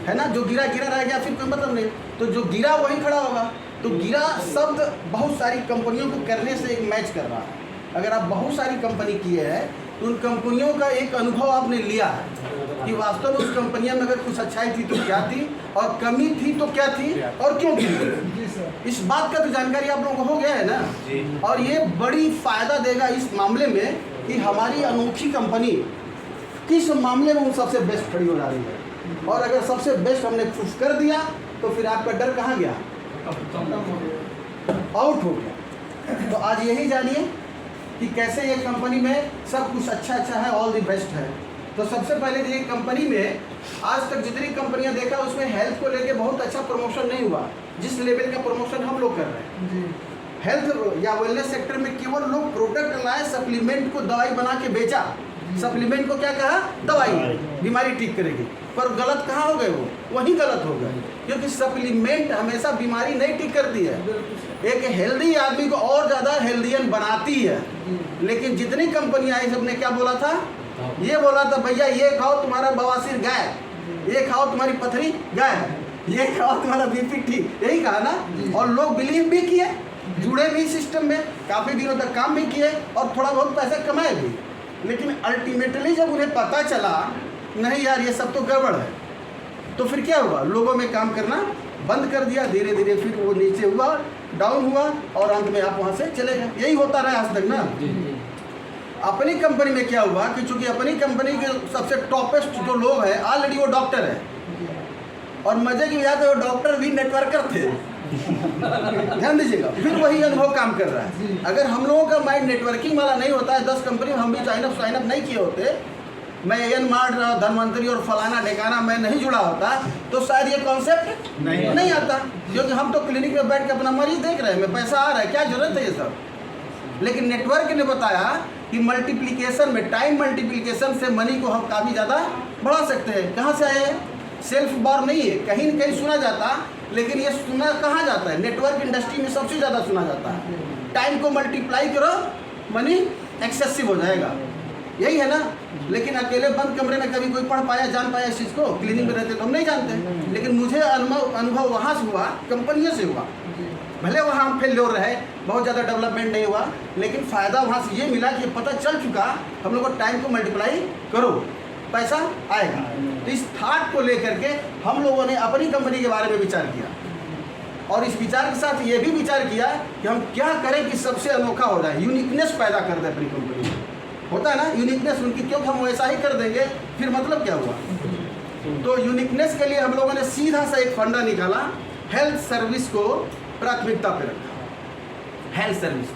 है ना, जो गिरा गिरा रह गया फिर कोई मतलब नहीं, तो जो गिरा वही खड़ा होगा। तो गिरा शब्द बहुत सारी कंपनियों को करने से एक मैच कर रहा है। अगर आप बहुत सारी कंपनी किए हैं तो उन कंपनियों का एक अनुभव आपने लिया है कि वास्तव में उस कंपनियों में अगर कुछ अच्छाई थी तो क्या थी, और कमी थी तो क्या थी, और क्यों थी। इस बात का तो जानकारी आप लोगों को हो गया है ना। और ये बड़ी फ़ायदा देगा इस मामले में कि हमारी अनोखी कंपनी किस मामले में सबसे बेस्ट खड़ी हो जा रही है। और अगर सबसे बेस्ट हमने प्रूफ कर दिया तो फिर आपका डर कहाँ गया, आउट हो गया। तो आज यही जानिए कि कैसे ये कंपनी में सब कुछ अच्छा है, ऑल द बेस्ट है। तो सबसे पहले ये कंपनी में आज तक जितनी कंपनियां देखा उसमें हेल्थ को लेके बहुत अच्छा प्रमोशन नहीं हुआ, जिस लेवल का प्रमोशन हम लोग कर रहे हैं। हेल्थ या वेलनेस सेक्टर में केवल लोग प्रोडक्ट लाए, सप्लीमेंट को दवाई बना के बेचा। सप्लीमेंट को क्या कहा, दवाई बीमारी ठीक करेगी, पर गलत कहाँ हो गए, वो वही गलत हो गए, क्योंकि सप्लीमेंट हमेशा बीमारी नहीं ठीक करती है। एक हेल्दी आदमी को और ज़्यादा हेल्दियन बनाती है। लेकिन जितनी कंपनियां आई सबने क्या बोला था, ये बोला था भैया ये खाओ तुम्हारा बवासीर गाय, ये खाओ तुम्हारी पथरी गाय, ये खाओ तुम्हारा बीपी ठीक, यही कहा ना। और लोग बिलीव भी किए, जुड़े भी सिस्टम में, काफ़ी दिनों तक काम भी किए और थोड़ा बहुत पैसे कमाए भी। लेकिन अल्टीमेटली जब उन्हें पता चला नहीं यार ये सब तो गड़बड़ है, तो फिर क्या हुआ, लोगों में काम करना बंद कर दिया। धीरे धीरे फिर वो नीचे हुआ, डाउन हुआ, और अंत में आप वहाँ से चले गए। यही होता रहा आज तक ना। अपनी कंपनी में क्या हुआ कि चूंकि अपनी कंपनी के सबसे टॉपेस्ट जो लोग हैं ऑलरेडी वो डॉक्टर है, और मजे की बात है वो डॉक्टर भी नेटवर्कर थे। ध्यान दीजिएगा, फिर वही अनुभव काम कर रहा है। अगर हम लोगों का माइंड नेटवर्किंग वाला नहीं होता है, 10 कंपनी में हम भी साइन अप नहीं किए होते, मैं एन मार्ट, धनवंतरी और फलाना ठिकाना मैं नहीं जुड़ा होता, तो शायद ये कॉन्सेप्ट नहीं आता। क्योंकि हम तो क्लिनिक में बैठ के अपना मरीज देख रहे हैं, पैसा आ रहा है, क्या जरूरत है ये सब। लेकिन नेटवर्क ने बताया कि मल्टीप्लिकेशन में, टाइम मल्टीप्लिकेशन से मनी को हम काफ़ी ज़्यादा बढ़ा सकते हैं। कहाँ से आए हैं, सेल्फ बार नहीं है, कहीं न कहीं सुना जाता, लेकिन ये सुना कहाँ जाता है, नेटवर्क इंडस्ट्री में सबसे ज़्यादा सुना जाता है। टाइम को मल्टीप्लाई करो, मनी एक्सेसिव हो जाएगा, यही है ना। लेकिन अकेले बंद कमरे में कभी कोई पढ़ पाया, जान पाया इस चीज़ को, क्लिनिक में रहते तो हम नहीं जानते। लेकिन मुझे अनुभव वहाँ से हुआ, कंपनियों से हुआ। भले वहाँ हम फेल्योर रहे, बहुत ज़्यादा डेवलपमेंट नहीं हुआ, लेकिन फ़ायदा वहाँ से ये मिला कि पता चल चुका हम लोग को टाइम को मल्टीप्लाई करो, पैसा आएगा। तो इस थाट को लेकर के हम लोगों ने अपनी कंपनी के बारे में विचार किया, और इस विचार के साथ ये भी विचार किया कि हम क्या करें कि सबसे अनोखा हो जाए, यूनिकनेस पैदा कर दे अपनी कंपनी में। होता है ना यूनिकनेस उनकी, क्योंकि हम वैसा ही कर देंगे फिर मतलब क्या हुआ। तो यूनिकनेस के लिए हम लोगों ने सीधा सा एक फंडा निकाला, हेल्थ सर्विस को प्राथमिकता पे रखा, हेल्थ सर्विस।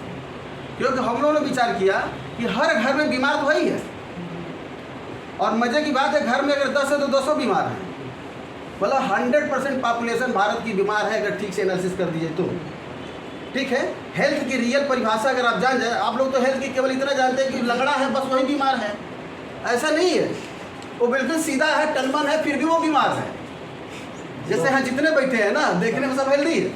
क्योंकि हम लोगों ने विचार किया कि हर घर में बीमार तो वही है, और मजे की बात है घर में अगर 10 है तो 200 बीमार हैं। मतलब 100% पॉपुलेशन भारत की बीमार है, अगर ठीक से एनालिसिस कर दीजिए तो। ठीक है, हेल्थ की रियल परिभाषा अगर आप जान जाए, आप लोग तो हेल्थ की केवल इतना जानते हैं कि लंगड़ा है बस वही बीमार है, ऐसा नहीं है। वो बिल्कुल सीधा है, टलमन है, फिर भी वो बीमार है। जैसे यहाँ जितने बैठे हैं ना, देखने में सब हेल्दी है,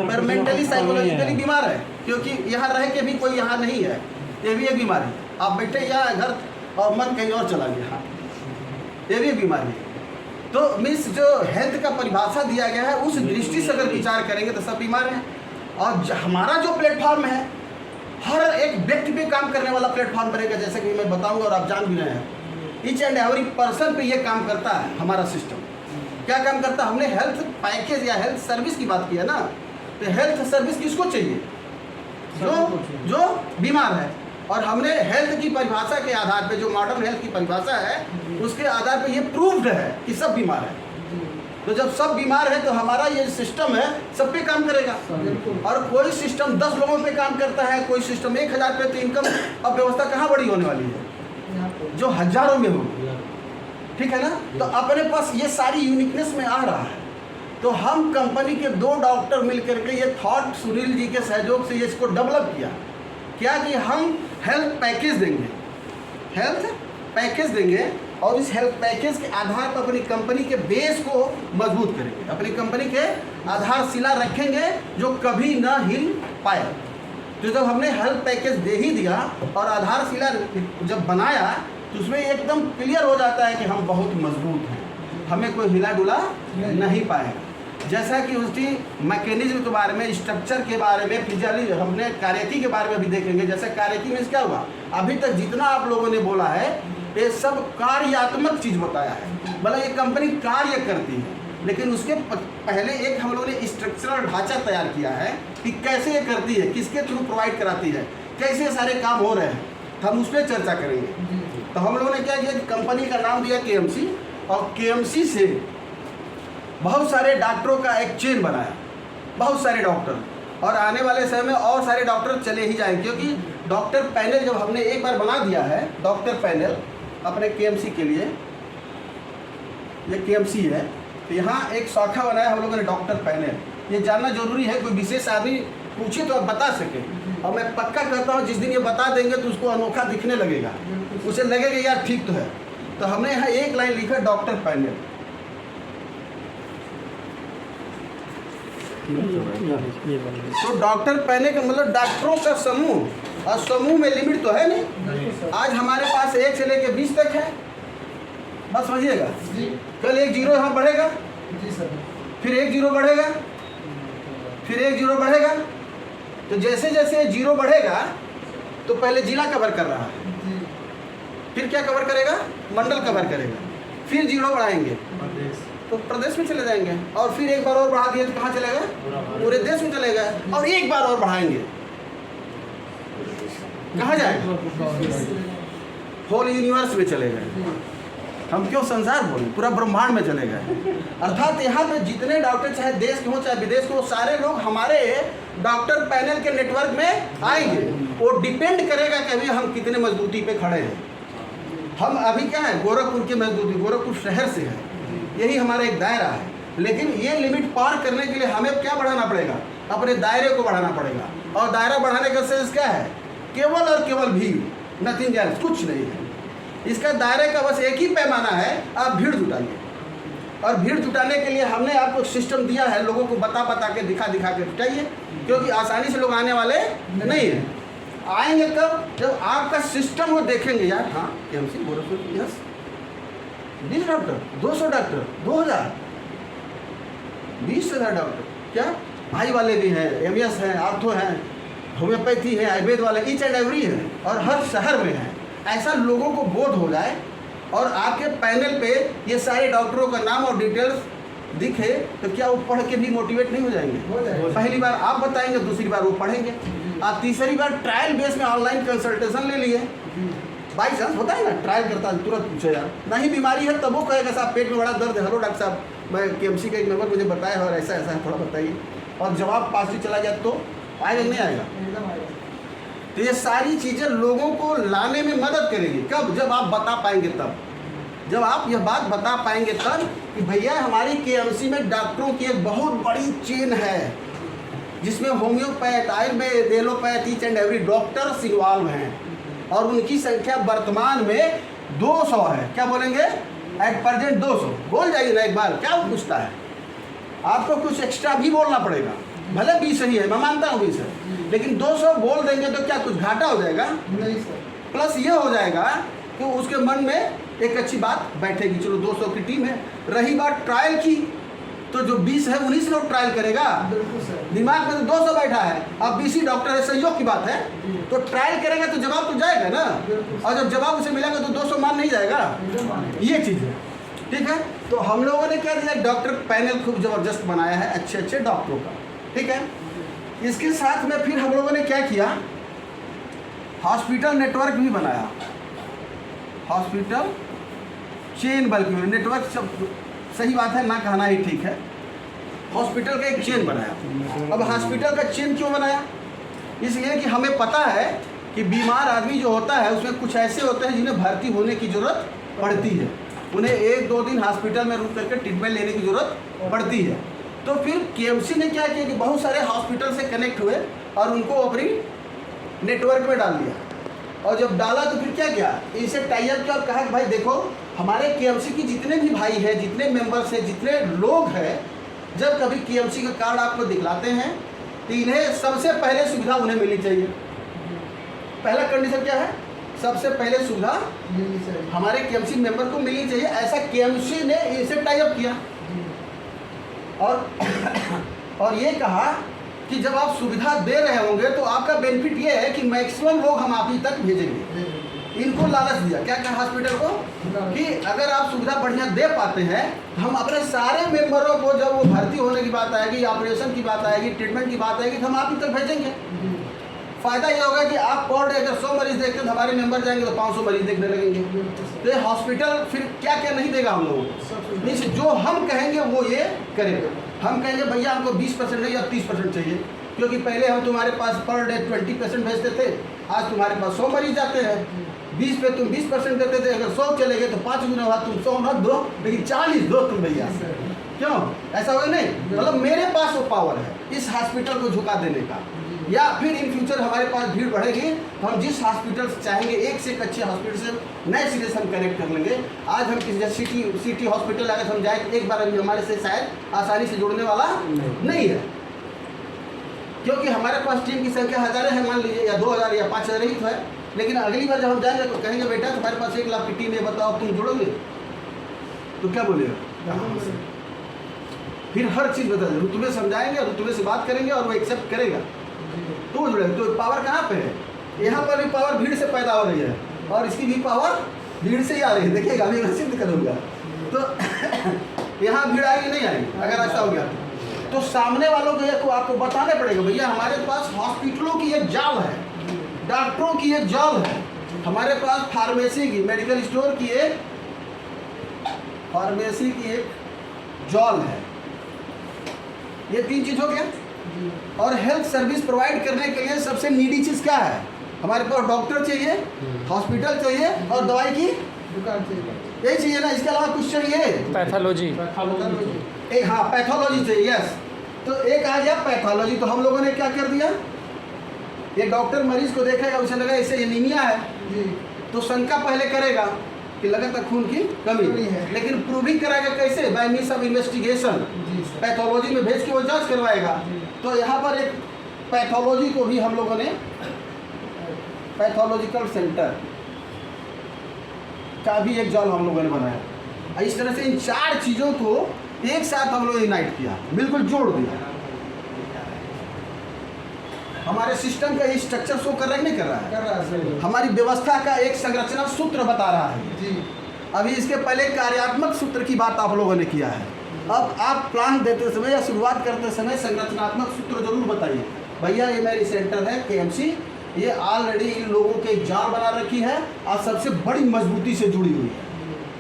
पर मेंटली साइकोलॉजिकली बीमार है, क्योंकि यहाँ रह के भी कोई यहाँ नहीं है, ये भी एक बीमारी। आप बैठे यहाँ घर और मन कहीं और चला गया, ये भी एक बीमारी है। तो मीन्स जो हेल्थ का परिभाषा दिया गया है उस दृष्टि से अगर विचार करेंगे तो सब बीमार हैं। और हमारा जो प्लेटफॉर्म है, हर एक व्यक्ति पे काम करने वाला प्लेटफॉर्म बनेगा, जैसे कि मैं बताऊंगा और आप जान भी रहे हैं। ईच एंड एवरी पर्सन पे ये काम करता है हमारा सिस्टम। क्या काम करता है, हमने हेल्थ पैकेज या हेल्थ सर्विस की बात की है ना, तो हेल्थ सर्विस किसको चाहिए, जो बीमार है। और हमने हेल्थ की परिभाषा के आधार पे, जो मॉडर्न हेल्थ की परिभाषा है उसके आधार पे ये प्रूव्ड है कि सब बीमार है। तो जब सब बीमार है तो हमारा ये सिस्टम है सब पे काम करेगा। और कोई सिस्टम 10 लोगों पे काम करता है, कोई सिस्टम 1000 पे, तो इनकम अब व्यवस्था कहाँ बड़ी होने वाली है, जो हजारों में होगी। ठीक है ना। तो अपने पास ये सारी यूनिकनेस में आ रहा है। तो हम कंपनी के 2 डॉक्टर मिलकर के ये थॉट सुनील जी के सहयोग से ये इसको डेवलप किया। क्या कि हम हेल्थ पैकेज देंगे, हेल्थ पैकेज देंगे, और इस हेल्थ पैकेज के आधार पर अपनी कंपनी के बेस को मजबूत करेंगे, अपनी कंपनी के आधारशिला रखेंगे जो कभी न हिल पाए। तो जब हमने हेल्थ पैकेज दे ही दिया और आधारशिला जब बनाया तो उसमें एकदम क्लियर हो जाता है कि हम बहुत मजबूत हैं। हमें कोई हिला डुला नहीं पाएगा। जैसा कि उसकी मैकेनिज्म के बारे में, स्ट्रक्चर के बारे में, फिजियोलॉजी, हमने कार्यकी के बारे में भी देखेंगे। जैसे कार्यकी में क्या हुआ, अभी तक जितना आप लोगों ने बोला है ये सब कार्यात्मक चीज़ बताया है, मतलब ये कंपनी कार्य करती है। लेकिन उसके पहले एक हम लोगों ने स्ट्रक्चरल ढांचा तैयार किया है कि कैसे ये करती है, किसके थ्रू प्रोवाइड कराती है, कैसे सारे काम हो रहे हैं, हम उस पर चर्चा करेंगे। तो हम लोगों ने क्या किया कि कंपनी का नाम दिया केएमसी, और केएमसी से बहुत सारे डॉक्टरों का एक चेन बनाया, बहुत सारे डॉक्टर, और आने वाले समय में और सारे डॉक्टर चले ही जाएंगे, क्योंकि डॉक्टर पैनल जब हमने एक बार बना दिया है, डॉक्टर पैनल अपने केएमसी के लिए, ये केएमसी है, तो यहाँ एक शाखा बनाया हम लोगों ने डॉक्टर पैनल। ये जानना जरूरी है, कोई विशेष आदमी पूछे तो आप बता सके, और मैं पक्का कहता हूँ जिस दिन ये बता देंगे तो उसको अनोखा दिखने लगेगा, उसे लगेगा यार ठीक तो है। तो हमने यहाँ एक लाइन लिखा डॉक्टर पैनल। तो डॉक्टर पैनल का मतलब डॉक्टरों का समूह, और समूह में लिमिट तो है नहीं। आज हमारे पास 1 से लेकर 20 तक है, बस समझिएगा। कल 1 जीरो यहाँ बढ़ेगा, फिर 1 जीरो बढ़ेगा, फिर 1 जीरो बढ़ेगा। तो जैसे जैसे जीरो बढ़ेगा तो पहले जिला कवर कर रहा है, फिर क्या कवर करेगा, मंडल कवर करेगा, फिर जीरो बढ़ाएंगे तो प्रदेश में चले जाएंगे, और फिर एक बार और बढ़ा दिए तो कहाँ चलेगा, पूरे देश में चलेगा, और एक बार और बढ़ाएंगे कहाँ जाएगा, होल यूनिवर्स में चलेगा। हम क्यों संसार बोले, पूरा ब्रह्मांड में चले गए। अर्थात यहाँ पे जितने डॉक्टर चाहे देश के हो चाहे विदेश के हो, सारे लोग हमारे डॉक्टर पैनल के नेटवर्क में आएंगे। वो डिपेंड करेगा कि अभी हम कितने मजबूती पे खड़े हैं। हम अभी क्या है, गोरखपुर की मजबूती, गोरखपुर शहर से है, यही हमारा एक दायरा है। लेकिन ये लिमिट पार करने के लिए हमें क्या बढ़ाना पड़ेगा, अपने दायरे को बढ़ाना पड़ेगा। और दायरा बढ़ाने का सेंस क्या है, केवल और केवल भीड़, नथिंग एल्स, कुछ नहीं है। इसका दायरे का बस एक ही पैमाना है, आप भीड़ जुटाइए। और भीड़ जुटाने के लिए हमने आपको सिस्टम दिया है, लोगों को बता बता के दिखा दिखा के जुटाइए, क्योंकि आसानी से लोग आने वाले नहीं हैं। आएंगे कब, जब आपका सिस्टम वो देखेंगे, यार हाँ KMC Gorakhpur, yes 20 doctor, 200 doctor, 2000, 20,000 doctor, क्या भाई वाले भी हैं, एमएस हैं, आर्थो हैं, होम्योपैथी है, आयुर्वेद वाले, ईच एंड एवरी है, और हर शहर में है। ऐसा लोगों को बोध हो जाए और आपके पैनल पे ये सारे डॉक्टरों का नाम और डिटेल्स दिखे, तो क्या वो पढ़ के भी मोटिवेट नहीं हो जाएंगे? पहली बार आप बताएंगे, दूसरी बार वो पढ़ेंगे, आप तीसरी बार ट्रायल बेस में ऑनलाइन कंसल्टेशन ले लिए। बाई चांस होता है ना, ट्रायल करता है, तुरंत पूछे यार नहीं बीमारी है, तब वो कहेगा साहब पेट में बड़ा दर्द है, हेलो डॉक्टर साहब मैं केएमसी का एक नंबर मुझे बताया है और ऐसा ऐसा है, थोड़ा बताइए, और जवाब पास ही चला जाए तो आएगा नहीं आएगा? तो ये सारी चीज़ें लोगों को लाने में मदद करेगी। कब, जब आप बता पाएंगे, तब जब आप यह बात बता पाएंगे तब कि भैया हमारी केएमसी में डॉक्टरों की एक बहुत बड़ी चेन है, जिसमें homeopath, Ayurveda, allopath, each and every doctors involve हैं, और उनकी संख्या वर्तमान में 200 है। क्या बोलेंगे, एट प्रेजेंट 200। बोल जाइए ना एक बार, क्या पूछता है, आपको कुछ एक्स्ट्रा भी बोलना पड़ेगा, भले 20 ही है, मैं मानता हूँ 20 है, लेकिन 200 बोल देंगे तो क्या कुछ घाटा हो जाएगा? नहीं सर। प्लस ये हो जाएगा कि उसके मन में एक अच्छी बात बैठेगी, चलो 200 की टीम है। रही बात ट्रायल की, तो जो 20 है 19 लोग ट्रायल करेगा, दिमाग में तो 200 बैठा है, अब 20 ही डॉक्टर है, संयोग की बात है, तो ट्रायल करेगा तो जवाब तो जाएगा ना, और जब जवाब उसे मिलेगा तो 200 मान नहीं जाएगा, ये चीज़ है। ठीक है, तो हम लोगों ने क्या दिया, डॉक्टर पैनल खूब ज़बरदस्त बनाया है अच्छे अच्छे डॉक्टरों का। ठीक है, इसके साथ में फिर हम लोगों ने क्या किया, हॉस्पिटल नेटवर्क भी बनाया, हॉस्पिटल चेन, बल्कि नेटवर्क सब सही बात है, ना कहना ही ठीक है, हॉस्पिटल का एक चेन बनाया। अब हॉस्पिटल का चेन क्यों बनाया, इसलिए कि हमें पता है कि बीमार आदमी जो होता है उसमें कुछ ऐसे होते हैं जिन्हें भर्ती होने की ज़रूरत पड़ती है, उन्हें 1-2 दिन हॉस्पिटल में रुक करके ट्रीटमेंट लेने की ज़रूरत पड़ती है। तो फिर केएमसी ने क्या किया कि बहुत सारे हॉस्पिटल से कनेक्ट हुए और उनको अपनी नेटवर्क में डाल दिया, और जब डाला तो फिर क्या किया, इसे टाई अप किया और कहा कि भाई देखो हमारे केएमसी की जितने भी भाई हैं, जितने मेंबर्स हैं, जितने लोग हैं, जब कभी केएमसी का कार्ड आपको दिखलाते हैं तो इन्हें सबसे पहले सुविधा उन्हें मिलनी चाहिए। पहला कंडीशन क्या है, सबसे पहले सुविधा मिलनी चाहिए। हमारे केएमसी मेंबर को मिलनी चाहिए। ऐसा केएमसी ने इनसे टाई अप किया और ये कहा कि जब आप सुविधा दे रहे होंगे तो आपका बेनिफिट ये है कि मैक्सिमम लोग हम आप ही तक भेजेंगे। इनको लालच दिया, क्या क्या हॉस्पिटल को, कि अगर आप सुविधा बढ़िया दे पाते हैं तो हम अपने सारे मेंबरों को, जब वो भर्ती होने की बात आएगी, ऑपरेशन की बात आएगी, ट्रीटमेंट की बात आएगी, तो हम आप ही तक भेजेंगे। फायदा ये होगा कि आप पर डे अगर 100 मरीज देखते हैं तो हमारे मेंबर जाएंगे तो 500 मरीज देखने लगेंगे। तो ये हॉस्पिटल फिर क्या क्या नहीं देगा हम लोगों को, मीन्स जो हम कहेंगे वो ये करेगा। हम कहेंगे भैया हमको 20% नहीं या 30% चाहिए, क्योंकि पहले हम तुम्हारे पास पर डे 20% भेजते थे, आज तुम्हारे पास 100 मरीज जाते हैं। 20 पे तुम 20% देते थे, अगर 100 चले गए तो 5 गुना हुआ, तुम 100 मत दो लेकिन 40 दो तुम भैया। क्यों ऐसा होगा? नहीं, मतलब मेरे पास वो पावर है इस हॉस्पिटल को झुका देने का। या फिर इन फ्यूचर हमारे पास भीड़ बढ़ेगी तो हम जिस हॉस्पिटल से चाहेंगे, एक से एक अच्छे हॉस्पिटल से नए सिरे से हम कनेक्ट कर लेंगे। आज हम किसी सिटी हॉस्पिटल अगर हम जाए तो एक बार अभी हमारे से शायद आसानी से जुड़ने वाला नहीं है, क्योंकि हमारे पास टीम की संख्या हज़ारें है, मान लीजिए, या 2000 या 5000 ही तो है। लेकिन अगली बार जब हम जाएंगे तो कहेंगे बेटा तुम्हारे पास 1 लाख की टीम है, बताओ तुम जुड़ोगे? तो क्या बोलेगा? फिर हर चीज़ बता दें, तुम्हें समझाएंगे और तुम्हें से बात करेंगे और वो एक्सेप्ट करेगा तो वो जुड़ेगा। तो पावर कहाँ पे है? यहाँ पर भी पावर भीड़ से पैदा हो रही है और इसकी भी पावर भीड़ से ही आ रही है। देखिएगा, अभी मैं सिद्ध करूँगा। तो यहाँ भीड़ आएगी नहीं आएगी? अगर ऐसा हो गया तो सामने वालों को ये आपको बताना पड़ेगा, भैया हमारे पास हॉस्पिटलों की एक जाल है, डॉक्टरों की एक जाल है, हमारे पास फार्मेसी की, मेडिकल स्टोर की एक, फार्मेसी की एक जाल है। ये 3 चीज़ हो गया। और हेल्थ सर्विस प्रोवाइड करने के लिए सबसे नीडी चीज़ क्या है? हमारे पास डॉक्टर चाहिए, हॉस्पिटल चाहिए और दवाई की दुकान चाहिए, यही चाहिए ना, इसके अलावा कुछ चाहिए? पैथोलॉजी, एक, हाँ पैथोलॉजी चाहिए, यस। तो एक आ गया पैथोलॉजी। तो हम लोगों ने क्या कर दिया, ये डॉक्टर मरीज को देखेगा, उसे लगा इसे एनीमिया है जी, तो शंका पहले करेगा कि लगातार खून की कमी है, लेकिन प्रूविंग कराएगा कैसे? Bye means of investigation, pathology में भेज के वो जांच करवाएगा। तो यहाँ पर एक पैथोलॉजी को भी हम लोगों ने पैथोलॉजिकल सेंटर का भी एक जाल हम लोगों ने बनाया। इस तरह से इन 4 चीज़ों को एक साथ हम लोग यूनाइट किया, बिल्कुल जोड़ दिया। हमारे सिस्टम का ये स्ट्रक्चर शो कर रहा है नहीं कर रहा है? कर रहा है सर। हमारी व्यवस्था का एक संरचना सूत्र बता रहा है जी, अभी इसके पहले कार्यात्मक सूत्र की बात आप लोगों ने किया है। अब आप प्लान देते समय या शुरुआत करते समय संरचनात्मक सूत्र जरूर बताइए। भैया ये मेरी सेंटर है केएमसी, ये ऑलरेडी इन लोगों के जाल बना रखी है और सबसे बड़ी मजबूती से जुड़ी हुई है।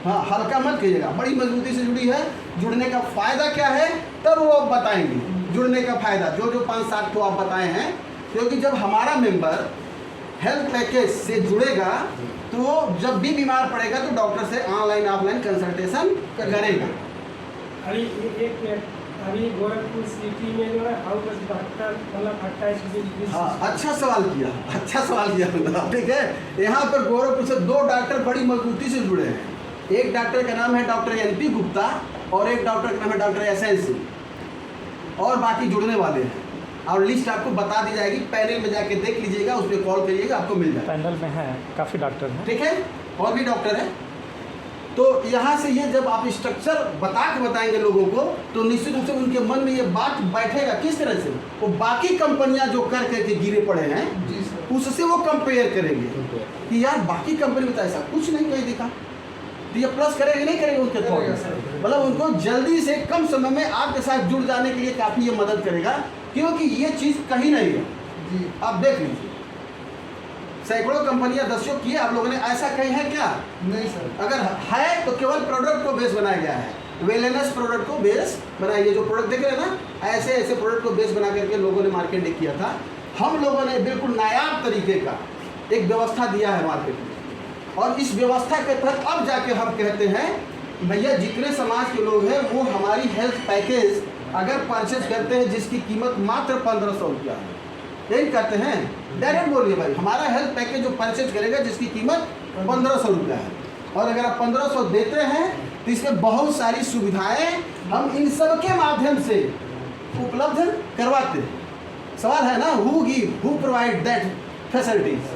हाँ, हल्का मत कहिएगा, बड़ी मजबूती से जुड़ी है। जुड़ने का फ़ायदा क्या है तब वो आप बताएंगे। जुड़ने का फ़ायदा जो 5-7 को आप बताए हैं, क्योंकि जब हमारा मेंबर हेल्थ पैकेज से जुड़ेगा तो जब भी बीमार पड़ेगा तो डॉक्टर से ऑनलाइन ऑफलाइन कंसल्टेशन करेगा। अभी एक मिनट, अभी गोरखपुर सिटी में जो है हाउ मच डॉक्टर मतलब 28 हाँ, अच्छा सवाल किया, अच्छा सवाल किया। ठीक है, यहाँ पर गोरखपुर से 2 डॉक्टर बड़ी मजबूती से जुड़े हैं। एक डॉक्टर का नाम है डॉक्टर NP गुप्ता और एक डॉक्टर का नाम है डॉक्टर SN सिंह, और बाकी जुड़ने वाले हैं। और लिस्ट आपको बता दी जाएगी, पैनल में जाके देख लीजिएगा, उस पर कॉल करिएगा, आपको मिल जाएगा। पैनल में है काफ़ी डॉक्टर हैं। ठीक है, और भी डॉक्टर हैं। तो यहाँ से ये जब आप स्ट्रक्चर बताएंगे लोगों को तो निश्चित रूप से उनके मन में ये बात बैठेगा। किस तरह से? वो बाकी कंपनियां जो कर करके गिरे पड़े हैं जी सर, उससे वो कंपेयर करेंगे कि यार बाकी कंपनी में तो ऐसा कुछ नहीं कहीं दिखा, तो ये प्लस करेंगे नहीं करेंगे उनके करेगा थॉट। सर। मतलब उनको जल्दी से कम समय में आपके साथ जुड़ जाने के लिए काफ़ी ये मदद करेगा, क्योंकि ये चीज़ कहीं नहीं है। जी, आप देख लीजिए, सैकड़ों कंपनियां दसियों की है, आप लोगों ने ऐसा कहीं है क्या? नहीं सर, अगर है तो केवल प्रोडक्ट को बेस बनाया गया है, वेलनेस प्रोडक्ट को बेस बनाया गया। जो प्रोडक्ट देख रहे हैं ना, ऐसे ऐसे प्रोडक्ट को बेस बना करके लोगों ने मार्केटिंग किया था। हम लोगों ने बिल्कुल नायाब तरीके का एक व्यवस्था दिया है मार्केट में, और इस व्यवस्था के तहत अब जाके हम कहते हैं भैया जितने समाज के लोग हैं वो हमारी हेल्थ पैकेज अगर परचेज करते हैं जिसकी कीमत मात्र 1500 रुपया है, यही कहते हैं, डायरेक्ट बोलिए भाई हमारा हेल्थ पैकेज जो परचेज करेगा जिसकी कीमत 1500 रुपया है, और अगर आप 1500 देते हैं तो इसमें बहुत सारी सुविधाएं हम इन सब के माध्यम से उपलब्ध करवाते हैं। सवाल है ना, who give, who provide that facilities?